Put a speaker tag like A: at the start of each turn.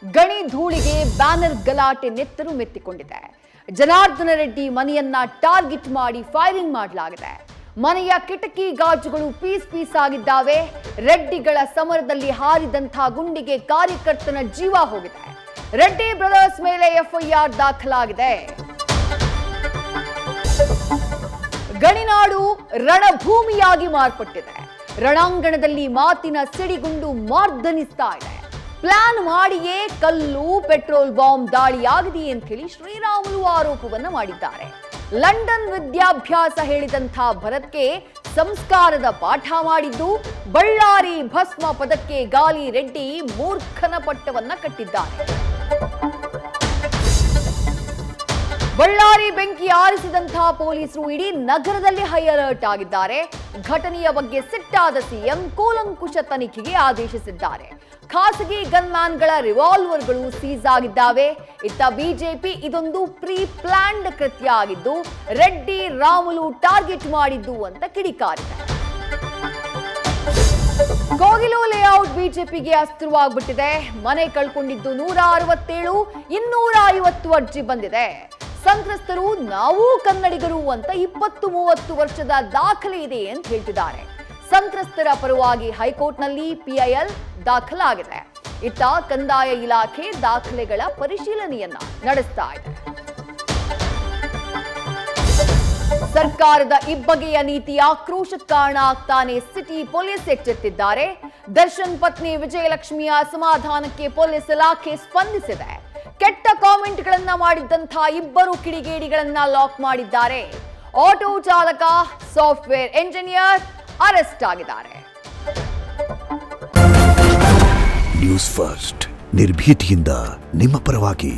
A: ಗಣಿ ಧೂಳಿಗೆ ಬ್ಯಾನರ್ ಗಲಾಟೆ ನೆತ್ತರು ಮೆತ್ತಿಕೊಂಡಿದೆ. ಜನಾರ್ದನ ರೆಡ್ಡಿ ಮನೆಯನ್ನ ಟಾರ್ಗೆಟ್ ಮಾಡಿ ಫೈರಿಂಗ್ ಮಾಡಲಾಗಿದೆ. ಮನೆಯ ಕಿಟಕಿ ಗಾಜುಗಳು ಪೀಸ್ ಆಗಿದ್ದಾವೆ. ರೆಡ್ಡಿಗಳ ಸಮರದಲ್ಲಿ ಹಾರಿದಂಥ ಗುಂಡಿಗೆ ಕಾರ್ಯಕರ್ತನ ಜೀವ ಹೋಗಿದೆ. ರೆಡ್ಡಿ ಬ್ರದರ್ಸ್ ಮೇಲೆ ಎಫ್ಐಆರ್ ದಾಖಲಾಗಿದೆ. ಗಣಿನಾಡು ರಣಭೂಮಿಯಾಗಿ ಮಾರ್ಪಟ್ಟಿದೆ. ರಣಾಂಗಣದಲ್ಲಿ ಮಾತಿನ ಸಿಡಿಗುಂಡು ಮಾರ್ದನಿಸ್ತಾ ಇದೆ. ಪ್ಲಾನ್ ಮಾಡಿಯೇ ಕಲ್ಲು ಪೆಟ್ರೋಲ್ ಬಾಂಬ್ ದಾಳಿಯಾಗಿದೆ ಅಂತ ಹೇಳಿ ಶ್ರೀರಾಮುಲು ಆರೋಪವನ್ನ ಮಾಡಿದ್ದಾರೆ. ಲಂಡನ್ ವಿದ್ಯಾಭ್ಯಾಸ ಹೇಳಿದಂಥ ಭರತ್ಗೆ ಸಂಸ್ಕಾರದ ಪಾಠ ಮಾಡಿದ್ದು, ಬಳ್ಳಾರಿ ಭಸ್ಮ ಪದಕ್ಕೆ ಗಾಲಿ ರೆಡ್ಡಿ ಮೂರ್ಖನ ಪಟ್ಟವನ್ನ ಕಟ್ಟಿದ್ದಾರೆ. ಬಳ್ಳಾರಿ ಬೆಂಕಿ ಆರಿಸಿದಂತಹ ಪೊಲೀಸರು ಇಡೀ ನಗರದಲ್ಲಿ ಹೈ ಅಲರ್ಟ್ ಆಗಿದ್ದಾರೆ. ಘಟನೆಯ ಬಗ್ಗೆ ಸಿಟ್ಟಾದ ಸಿಎಂ ಕೂಲಂಕುಷ ತನಿಖೆಗೆ ಆದೇಶಿಸಿದ್ದಾರೆ. ಖಾಸಗಿ ಗನ್ಮ್ಯಾನ್ಗಳ ರಿವಾಲ್ವರ್ಗಳು ಸೀಸ್ ಆಗಿದ್ದಾವೆ. ಇತ್ತ ಬಿಜೆಪಿ ಇದೊಂದು ಪ್ರೀ ಪ್ಲಾನ್ಡ್ ಕೃತ್ಯ ಆಗಿದ್ದು ರೆಡ್ಡಿ ರಾಮುಲು ಟಾರ್ಗೆಟ್ ಮಾಡಿದ್ದು ಅಂತ ಕಿಡಿಕಾರಿದೆ. ಕೋಗಿಲು ಲೇಔಟ್ ಬಿಜೆಪಿಗೆ ಅಸ್ತ್ರವಾಗ್ಬಿಟ್ಟಿದೆ. ಮನೆ ಕಳ್ಕೊಂಡಿದ್ದು 167, 250 ಅರ್ಜಿ ಬಂದಿದೆ. ಸಂತ್ರಸ್ತರು ನಾವು ಕನ್ನಡಿಗರು ಅಂತ 20-30 ವರ್ಷದ ದಾಖಲೆ ಇದೆ ಅಂತ ಹೇಳ್ತಿದ್ದಾರೆ. ಸಂತ್ರಸ್ತರ ಪರವಾಗಿ ಹೈಕೋರ್ಟ್ನಲ್ಲಿ ಪಿಐಎಲ್ ದಾಖಲಾಗಿದೆ. ಇತ್ತ ಕಂದಾಯ ಇಲಾಖೆ ದಾಖಲೆಗಳ ಪರಿಶೀಲನೆಯನ್ನ ನಡೆಸ್ತಾ ಇದೆ. ಸರ್ಕಾರದ ಇಬ್ಬಗೆಯ ನೀತಿ ಆಕ್ರೋಶಕ್ಕೆ ಕಾರಣ ಆಗ್ತಾನೆ ಸಿಟಿ ಪೊಲೀಸ್ ಎಚ್ಚೆತ್ತಿದ್ದಾರೆ. ದರ್ಶನ್ ಪತ್ನಿ ವಿಜಯಲಕ್ಷ್ಮಿಯ ಅಸಮಾಧಾನಕ್ಕೆ ಪೊಲೀಸ್ ಇಲಾಖೆ ಸ್ಪಂದಿಸಿದೆ. ಕೆಟ್ಟ ಕಾಮೆಂಟ್ಗಳನ್ನ ಮಾಡಿದ್ದಂಥ 2 ಕಿಡಿಗೇಡಿಗಳನ್ನ ಲಾಕ್ ಮಾಡಿದ್ದಾರೆ. ಆಟೋ ಚಾಲಕ, ಸಾಫ್ಟ್ವೇರ್ ಎಂಜಿನಿಯರ್ ಅರೆಸ್ಟ್ ಆಗಿದ್ದಾರೆ.
B: ನ್ಯೂಸ್ ಫಸ್ಟ್ ನಿರ್ಭೀತಿಯಿಂದ ನಿಮ್ಮ ಪರವಾಗಿ.